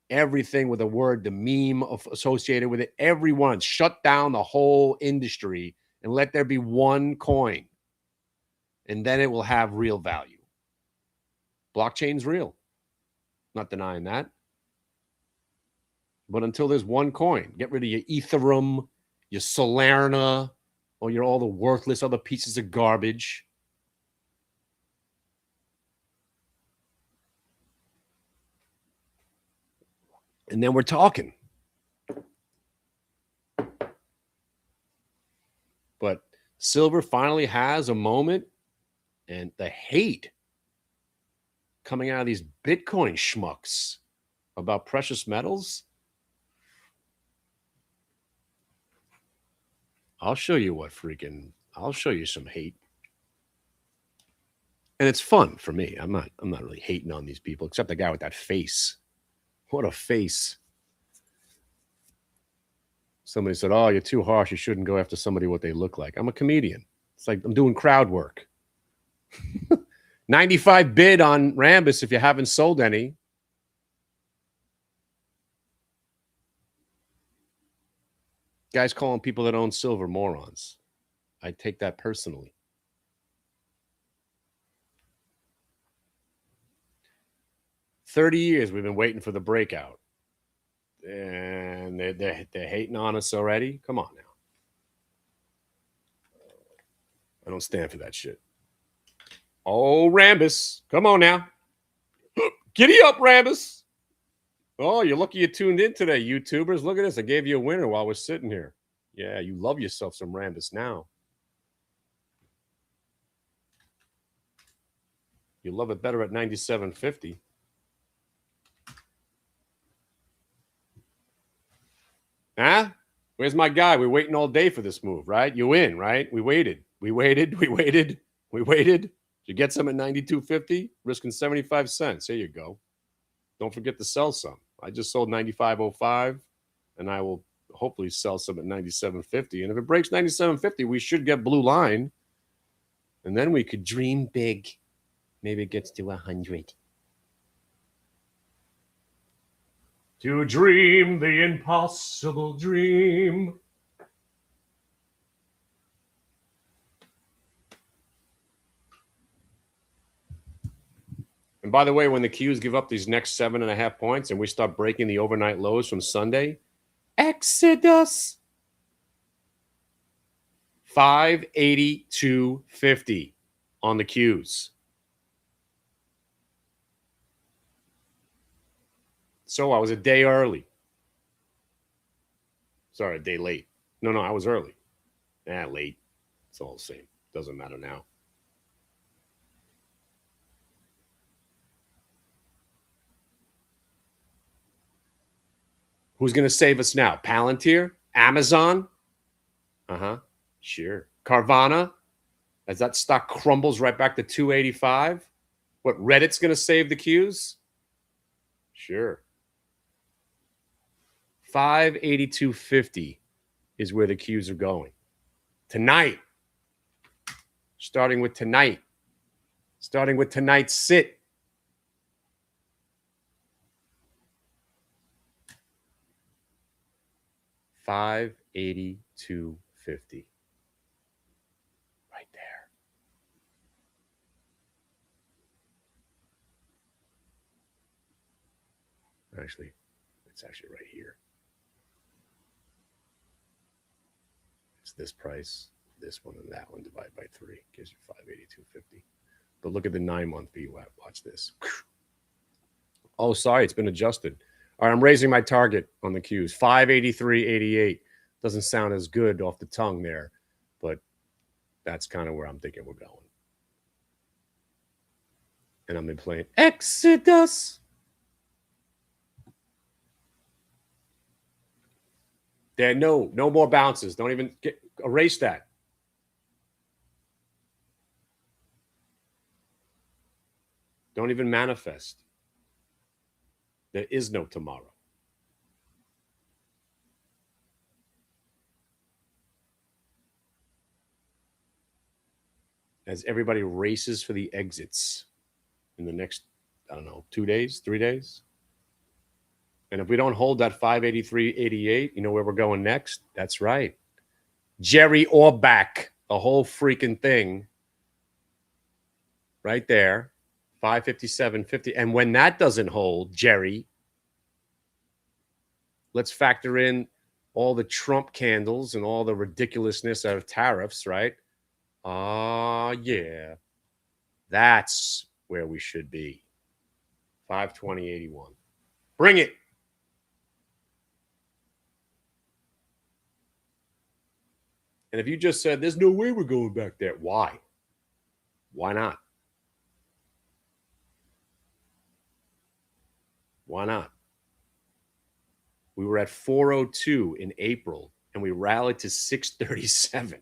everything with a word, the meme associated with it, everyone shut down the whole industry and let there be one coin. And then it will have real value. Blockchain's real. Not denying that. But until there's one coin, get rid of your Ethereum, your Solana, or all the worthless other pieces of garbage. And then we're talking. But silver finally has a moment, and the hate coming out of these Bitcoin schmucks about precious metals. I'll show you some hate. And it's fun for me. I'm not really hating on these people, except the guy with that face. What a face. Somebody said, "Oh, you're too harsh. You shouldn't go after somebody what they look like." I'm a comedian. It's like I'm doing crowd work. 95 bid on Rambus if you haven't sold any. Guys calling people that own silver morons. I take that personally. "30 years we've been waiting for the breakout. And they're hating on us already? Come on now. I don't stand for that shit. Oh, Rambus. Come on now. Giddy up, Rambus. Oh, you're lucky you tuned in today, YouTubers. Look at this. I gave you a winner while we're sitting here. Yeah, you love yourself some Rambus now. You love it better at 97.50. Huh? Where's my guy? We're waiting all day for this move, right? You win, right? We waited. We waited. Did you get some at 92.50? Risking 75 cents. There you go. Don't forget to sell some. I just sold 95.05, and I will hopefully sell some at 97.50. And if it breaks 97.50, we should get blue line. And then we could dream big. Maybe it gets to 100. To dream the impossible dream. And by the way, when the Qs give up these next 7.5 points and we start breaking the overnight lows from Sunday, Exodus 582.50 on the Qs. So I was a day early. Sorry, a day late. No, I was early. Late. It's all the same. Doesn't matter now. Who's going to save us now? Palantir? Amazon? Sure. Carvana? As that stock crumbles right back to 285? What, Reddit's going to save the Qs? Sure. 582.50 is where the Qs are going. Tonight. Starting with tonight's sit. $582.50. Right there. Actually, it's actually right here. It's this price, this one, and that one divided by 3 gives you $582.50. But look at the 9-month VWAP. Watch this. Oh, sorry, it's been adjusted. All right, I'm raising my target on the Qs. 583.88. Doesn't sound as good off the tongue there, but that's kind of where I'm thinking we're going. And I've been playing Exodus. There, no more bounces. Don't even erase that. Don't even manifest. There is no tomorrow. As everybody races for the exits in the next, 2 days, 3 days. And if we don't hold that 583.88, you know where we're going next? That's right. Jerry Orbach, the whole freaking thing. Right there. 557.50. And when that doesn't hold, Jerry, let's factor in all the Trump candles and all the ridiculousness of tariffs, right? Yeah. That's where we should be. 520.81. Bring it. And if you just said, there's no way we're going back there, why? Why not? Why not? We were at 402 in April, and we rallied to 637.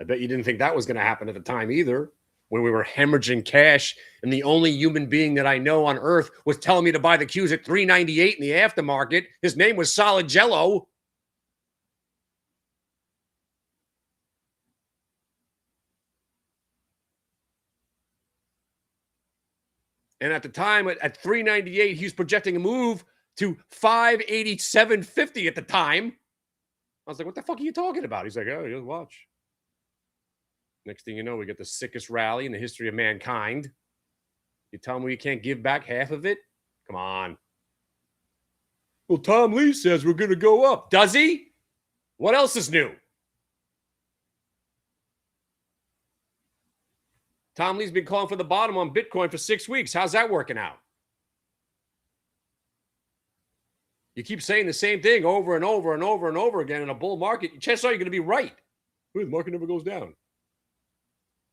I bet you didn't think that was going to happen at the time either. when we were hemorrhaging cash, and the only human being that I know on earth was telling me to buy the Qs at $3.98 in the aftermarket. His name was Solid Jello. And at the time, at $3.98, he was projecting a move to $587.50 at the time. I was like, what the fuck are you talking about? He's like, oh, you'll watch. Next thing you know, we get the sickest rally in the history of mankind. You tell me we can't give back half of it? Come on. Well, Tom Lee says we're going to go up. Does he? What else is new? Tom Lee's been calling for the bottom on Bitcoin for 6 weeks. How's that working out? You keep saying the same thing over and over and over and over again in a bull market. Chances are you're going to be right. The market never goes down.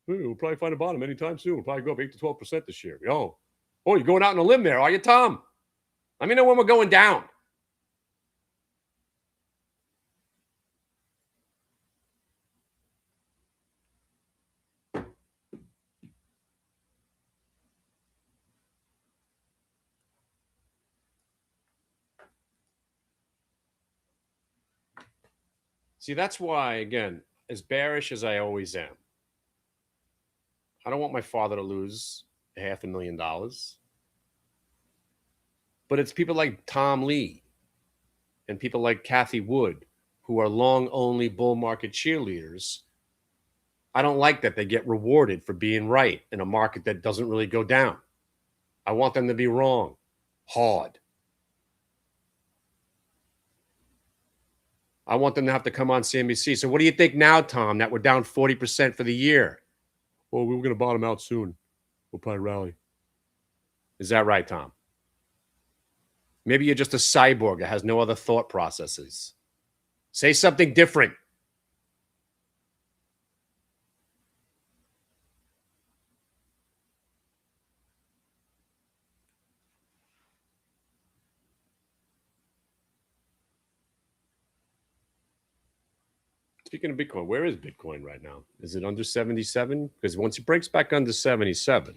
We'll probably find a bottom anytime soon. We'll probably go up 8 to 12% this year. Oh, you're going out on a limb there, are you, Tom? Let me know when we're going down. See, that's why, again, as bearish as I always am, I don't want my father to lose $500,000. But it's people like Tom Lee and people like Cathie Wood who are long-only bull market cheerleaders. I don't like that they get rewarded for being right in a market that doesn't really go down. I want them to be wrong. Hard. I want them to have to come on CNBC. So what do you think now, Tom, that we're down 40% for the year? Well, we're going to bottom out soon. We'll probably rally. Is that right, Tom? Maybe you're just a cyborg that has no other thought processes. Say something different. Speaking of Bitcoin, where is Bitcoin right now? Is it under 77? Because once it breaks back under 77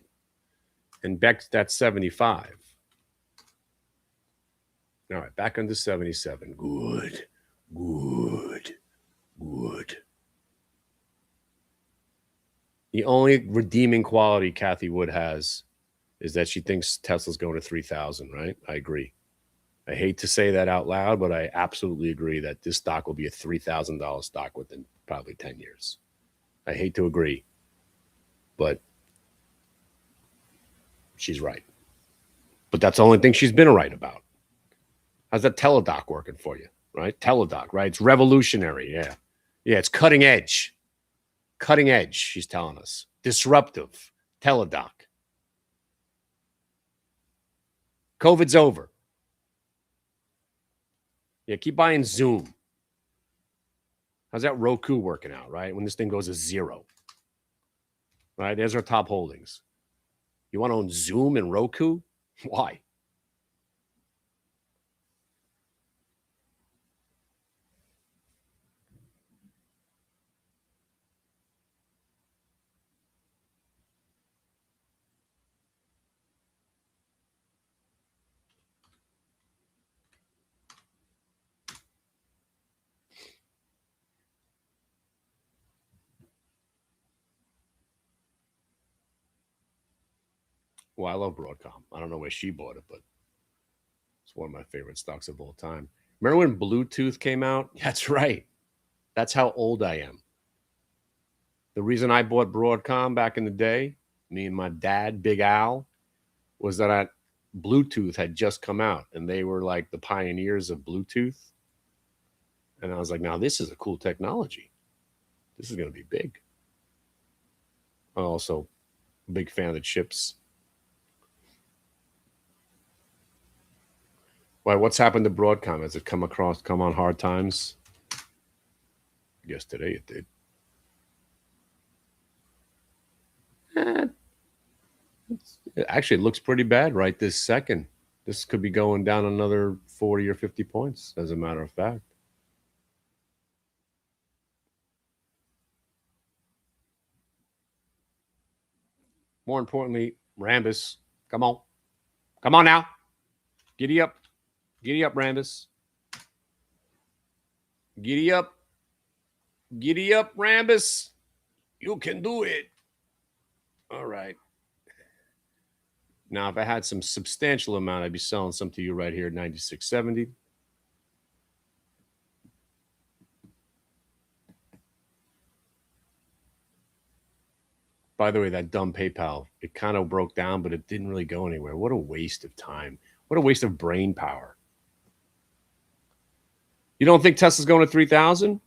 and back to that 75. All right, back under 77. Good. The only redeeming quality Cathie Wood has is that she thinks Tesla's going to 3,000, right? I agree. I hate to say that out loud, but I absolutely agree that this stock will be a $3,000 stock within probably 10 years. I hate to agree, but she's right. But that's the only thing she's been right about. How's that Teladoc working for you, right? Teladoc, right? It's revolutionary, yeah. Yeah, it's cutting edge. Cutting edge, she's telling us. Disruptive. Teladoc. COVID's over. Yeah, keep buying Zoom. How's that Roku working out, right? When this thing goes to zero. Right? There's our top holdings. You want to own Zoom and Roku? Why? Well, I love Broadcom. I don't know where she bought it, but it's one of my favorite stocks of all time. Remember when Bluetooth came out? That's right. That's how old I am. The reason I bought Broadcom back in the day, me and my dad, Big Al, was that Bluetooth had just come out, and they were like the pioneers of Bluetooth. And I was like, now this is a cool technology. This is going to be big. I'm also a big fan of the chips. Why? What's happened to Broadcom? Has it come on hard times? I guess today it did. It actually looks pretty bad right this second. This could be going down another 40 or 50 points, as a matter of fact. More importantly, Rambus, come on. Come on now. Giddy up. Giddy up, Rambus. Giddy up. Giddy up, Rambus. You can do it. All right. Now, if I had some substantial amount, I'd be selling some to you right here at 96.70. By the way, that dumb PayPal, it kind of broke down, but it didn't really go anywhere. What a waste of time. What a waste of brain power. You don't think Tesla's going to 3,000?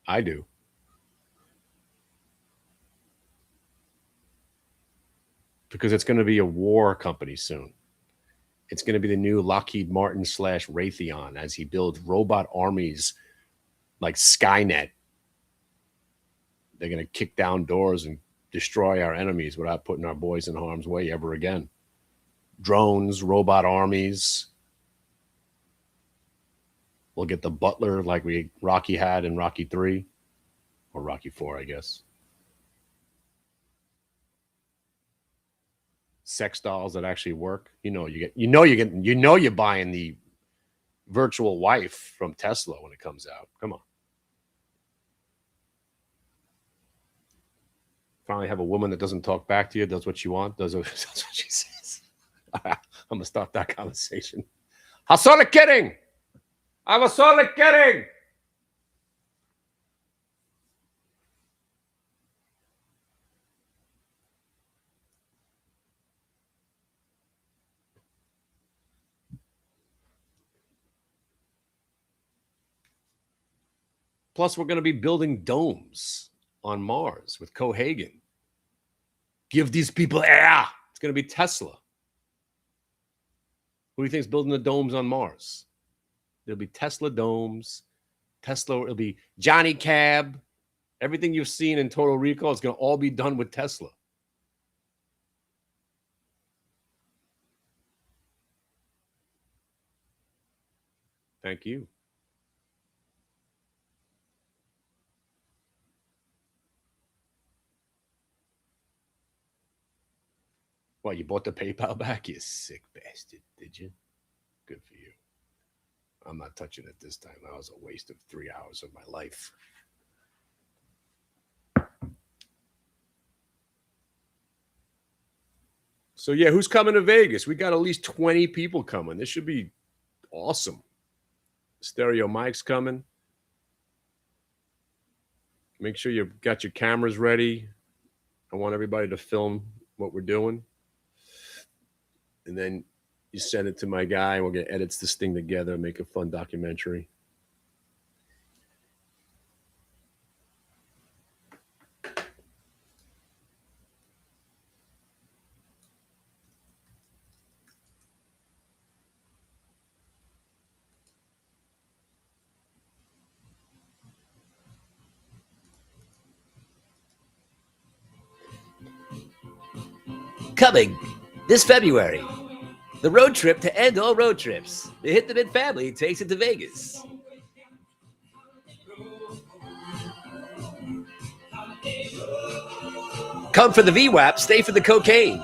I do. Because it's going to be a war company soon. It's going to be the new Lockheed Martin / Raytheon as he builds robot armies like Skynet. They're going to kick down doors and destroy our enemies without putting our boys in harm's way ever again. Drones, robot armies. We'll get the butler like Rocky had in Rocky 3 or Rocky 4, I guess. Sex dolls that actually work. You're buying the virtual wife from Tesla when it comes out. Come on. Finally have a woman that doesn't talk back to you, does what you want, does what she says. I'm going to stop that conversation. I was only kidding. I was only kidding. Plus, we're going to be building domes on Mars with Cohagen. Give these people air. It's going to be Tesla. Who do you think is building the domes on Mars? There'll be Tesla domes. It'll be Johnny Cab. Everything you've seen in Total Recall is going to all be done with Tesla. Thank you. Well, you bought the PayPal back? You sick bastard, did you? Good for you. I'm not touching it this time. That was a waste of 3 hours of my life. So, yeah, who's coming to Vegas? We got at least 20 people coming. This should be awesome. Stereo Mike's coming. Make sure you've got your cameras ready. I want everybody to film what we're doing. And then you send it to my guy, and we're going to edit this thing together and make a fun documentary. Coming this February, the road trip to end all road trips. The Hit the Bid family takes it to Vegas. Come for the VWAP, stay for the cocaine.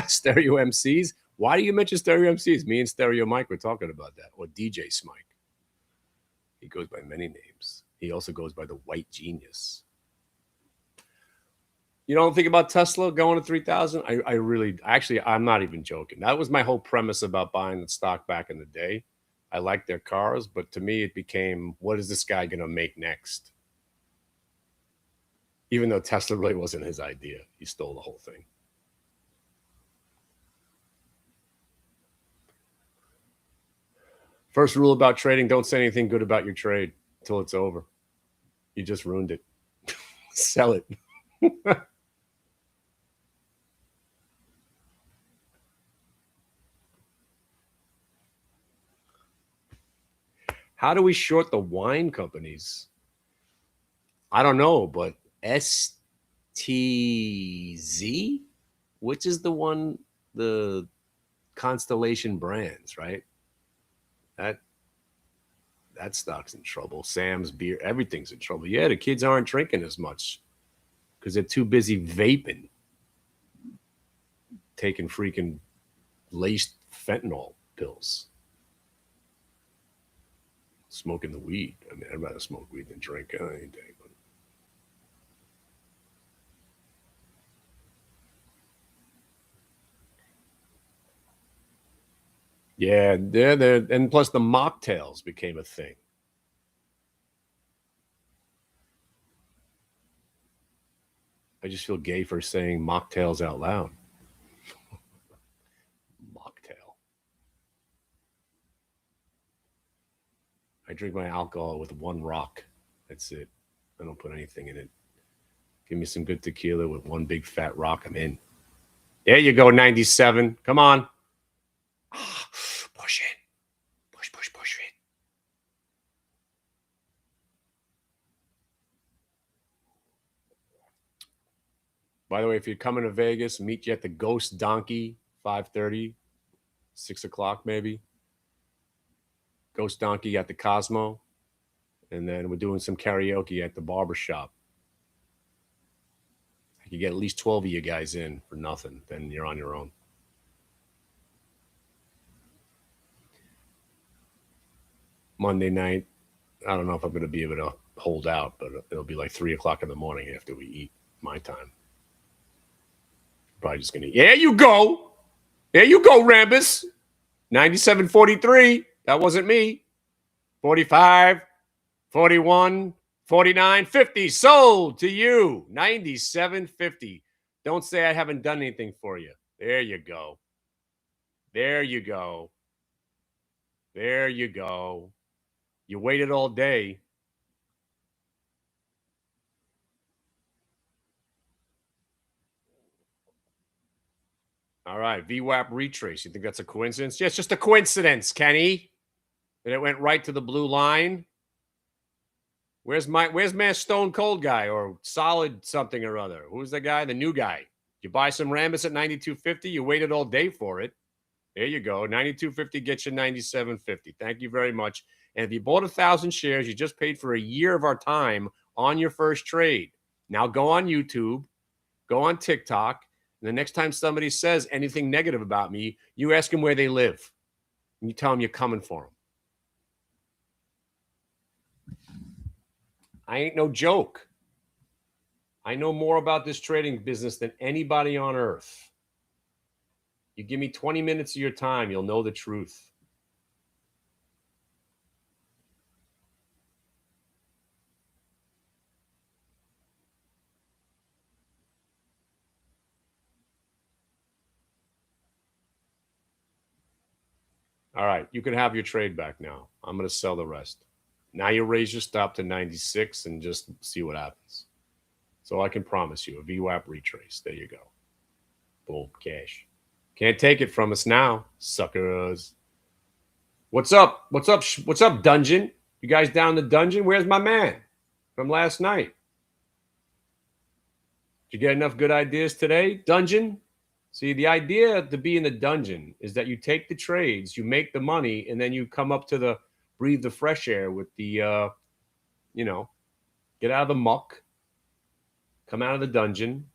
Stereo MCs? Why do you mention Stereo MCs? Me and Stereo Mike were talking about that. Or DJ Smike. He goes by many names. He also goes by the White Genius. You don't think about Tesla going to 3,000? I'm not even joking. That was my whole premise about buying the stock back in the day. I liked their cars, but to me it became, what is this guy going to make next? Even though Tesla really wasn't his idea. He stole the whole thing. First rule about trading, don't say anything good about your trade until it's over. You just ruined it. Sell it. How do we short the wine companies? I don't know, but STZ, which is the one, the Constellation Brands, right? That stock's in trouble. Sam's Beer, everything's in trouble. Yeah, the kids aren't drinking as much because they're too busy vaping, taking freaking laced fentanyl pills, smoking the weed. I mean, I'd rather smoke weed than drink any day. But yeah, they're and plus the mocktails became a thing. I just feel gay for saying mocktails out loud. Mocktail. I drink my alcohol with one rock. That's it. I don't put anything in it. Give me some good tequila with one big fat rock. I'm in. There you go, 97. Come on. Push it. Push it. By the way, if you're coming to Vegas, meet you at the Ghost Donkey, 5:30, 6 o'clock maybe. Ghost Donkey at the Cosmo. And then we're doing some karaoke at the barbershop. I could get at least 12 of you guys in for nothing. Then you're on your own. Monday night, I don't know if I'm going to be able to hold out, but it'll be like 3 o'clock in the morning after we eat my time. Probably just going to eat. There you go. There you go, Rambus. 97.43. That wasn't me. 45, 41, 49, 50. Sold to you. 97.50. Don't say I haven't done anything for you. There you go. There you go. There you go. You waited all day. All right, VWAP retrace. You think that's a coincidence? Yeah, it's just a coincidence, Kenny. And it went right to the blue line. Where's my Stone Cold guy or Solid something or other? Who's the guy? The new guy. You buy some Rambus at 92.50. You waited all day for it. There you go. 92.50 gets you 97.50. Thank you very much. And if you bought 1,000 shares, you just paid for a year of our time on your first trade. Now go on YouTube, go on TikTok, and the next time somebody says anything negative about me, you ask them where they live. And you tell them you're coming for them. I ain't no joke. I know more about this trading business than anybody on earth. You give me 20 minutes of your time, you'll know the truth. All right, you can have your trade back now. I'm going to sell the rest. Now you raise your stop to 96 and just see what happens. So I can promise you a VWAP retrace. There you go. Boom, cash. Can't take it from us now, suckers. What's up? What's up? What's up, Dungeon? You guys down the dungeon? Where's my man from last night? Did you get enough good ideas today, Dungeon? See, the idea to be in the dungeon is that you take the trades, you make the money, and then you come up to the breathe the fresh air with the, get out of the muck, come out of the dungeon,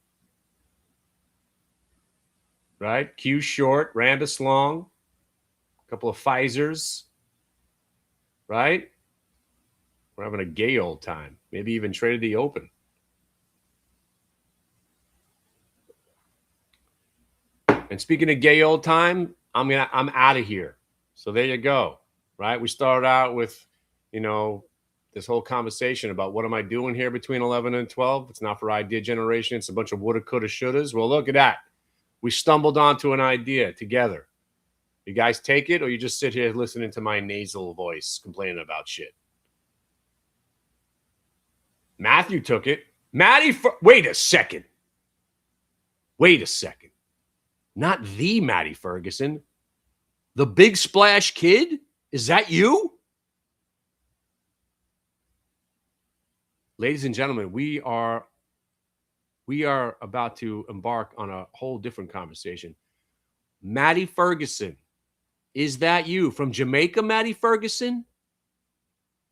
right? Q short, Rambus long, a couple of Pfizers, right? We're having a gay old time. Maybe even traded the open. And speaking of gay old time, I'm out of here. So there you go, right? We started out with, this whole conversation about what am I doing here between 11 and 12? It's not for idea generation. It's a bunch of woulda, coulda, shouldas. Well, look at that. We stumbled onto an idea together. You guys take it, or you just sit here listening to my nasal voice complaining about shit? Matthew took it. Wait a second. Not the Matty Ferguson. The Big Splash Kid? Is that you? Ladies and gentlemen, we are about to embark on a whole different conversation. Maddie Ferguson, is that you from Jamaica, Maddie Ferguson?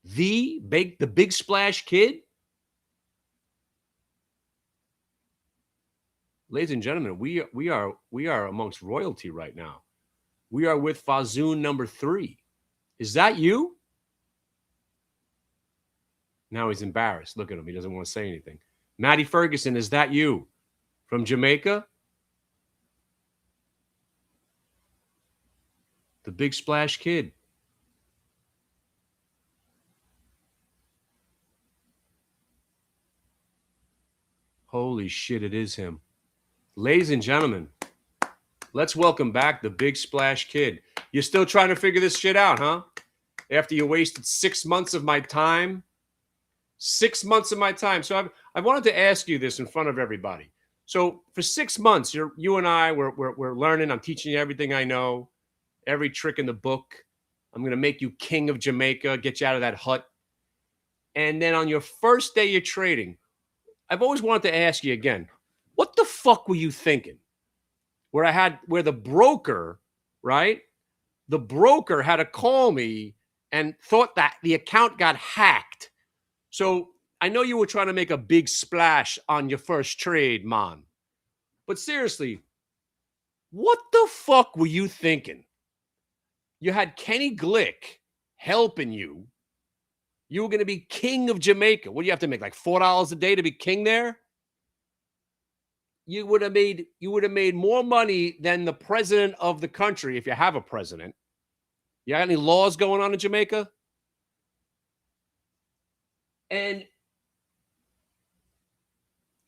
The big splash kid? Ladies and gentlemen, we are amongst royalty right now. We are with Fazoon number 3. Is that you? Now he's embarrassed. Look at him. He doesn't want to say anything. Maddie Ferguson, is that you from Jamaica? The big splash kid. Holy shit, it is him. Ladies and gentlemen, let's welcome back the big splash kid. You're still trying to figure this shit out, huh? After you wasted 6 months of my time? 6 months of my time. So I wanted to ask you this in front of everybody. So for 6 months, you and I, we're learning. I'm teaching you everything I know, every trick in the book. I'm going to make you king of Jamaica, get you out of that hut. And then on your first day you're trading, I've always wanted to ask you again, what the fuck were you thinking? Where the broker, right? The broker had to call me and thought that the account got hacked. So I know you were trying to make a big splash on your first trade, man. But seriously, what the fuck were you thinking? You had Kenny Glick helping you. You were going to be king of Jamaica. What do you have to make, like $4 a day to be king there? You would have made more money than the president of the country if you have a president. You got any laws going on in Jamaica? And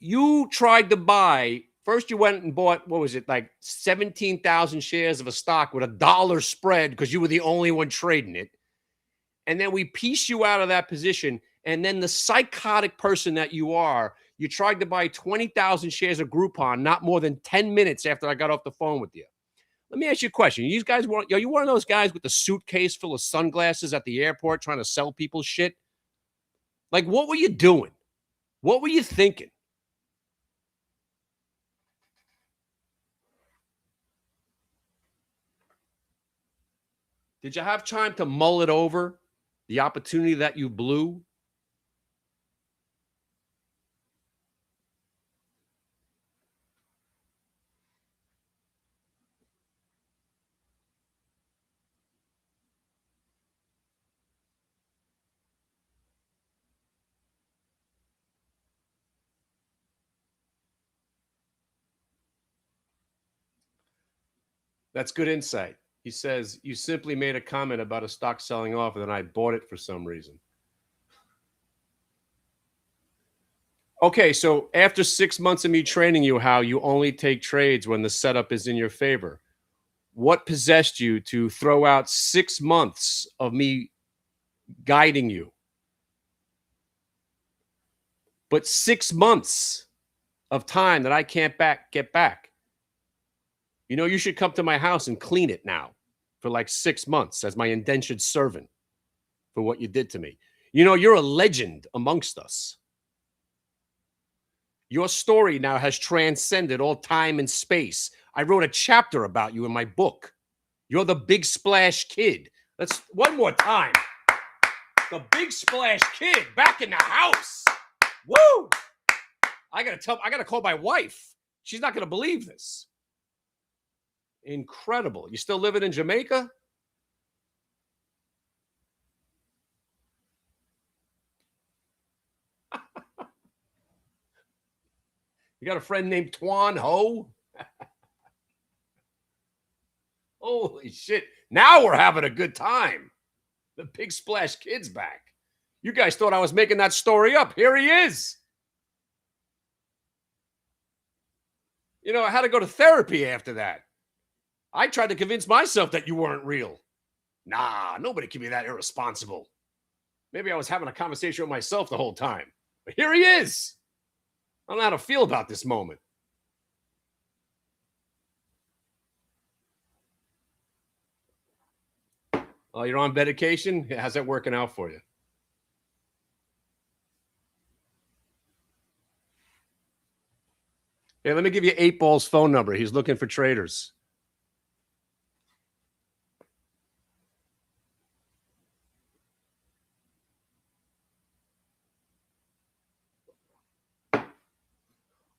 you tried to buy, first you went and bought, what was it, like 17,000 shares of a stock with $1 spread because you were the only one trading it. And then we pieced you out of that position. And then the psychotic person that you are, you tried to buy 20,000 shares of Groupon not more than 10 minutes after I got off the phone with you. Let me ask you a question. You guys are you one of those guys with the suitcase full of sunglasses at the airport trying to sell people shit? Like, what were you doing? What were you thinking? Did you have time to mull it over, the opportunity that you blew? That's good insight. He says, you simply made a comment about a stock selling off and then I bought it for some reason. Okay, so after 6 months of me training you how you only take trades when the setup is in your favor, what possessed you to throw out 6 months of me guiding you? But 6 months of time that I can't get back. You know, you should come to my house and clean it now for like 6 months as my indentured servant for what you did to me. You know, you're a legend amongst us. Your story now has transcended all time and space. I wrote a chapter about you in my book. You're the big splash kid. Let's one more time. The big splash kid back in the house. Woo! I gotta call my wife. She's not gonna believe this. Incredible. You still living in Jamaica? You got a friend named Twan Ho? Holy shit. Now we're having a good time. The big splash kid's back. You guys thought I was making that story up. Here he is. You know, I had to go to therapy after that. I tried to convince myself that you weren't real. Nah, nobody can be that irresponsible. Maybe I was having a conversation with myself the whole time. But here he is. I don't know how to feel about this moment. Oh, you're on medication? How's that working out for you? Hey, let me give you 8-Ball's phone number. He's looking for traders.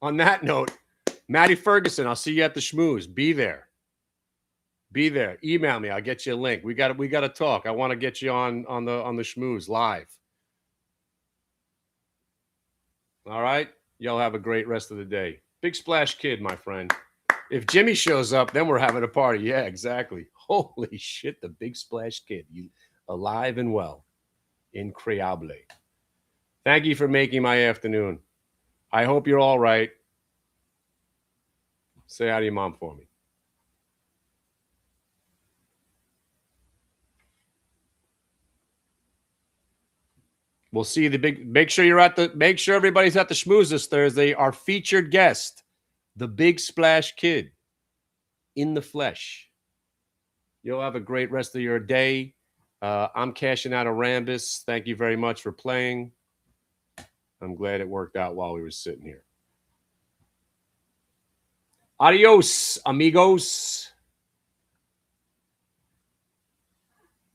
On that note, Matty Ferguson, I'll see you at the schmooze. Be there. Be there. Email me. I'll get you a link. We got to talk. I want to get you on the schmooze live. All right. Y'all have a great rest of the day. Big Splash Kid, my friend. If Jimmy shows up, then we're having a party. Yeah, exactly. Holy shit, the Big Splash Kid. You alive and well. Increíble. Thank you for making my afternoon. I hope you're all right. Say hi to your mom for me. We'll see the big. Make sure everybody's at the schmooze this Thursday. Our featured guest, the Big Splash Kid, in the flesh. You'll have a great rest of your day. I'm cashing out a Rambus. Thank you very much for playing. I'm glad it worked out while we were sitting here. Adios, amigos.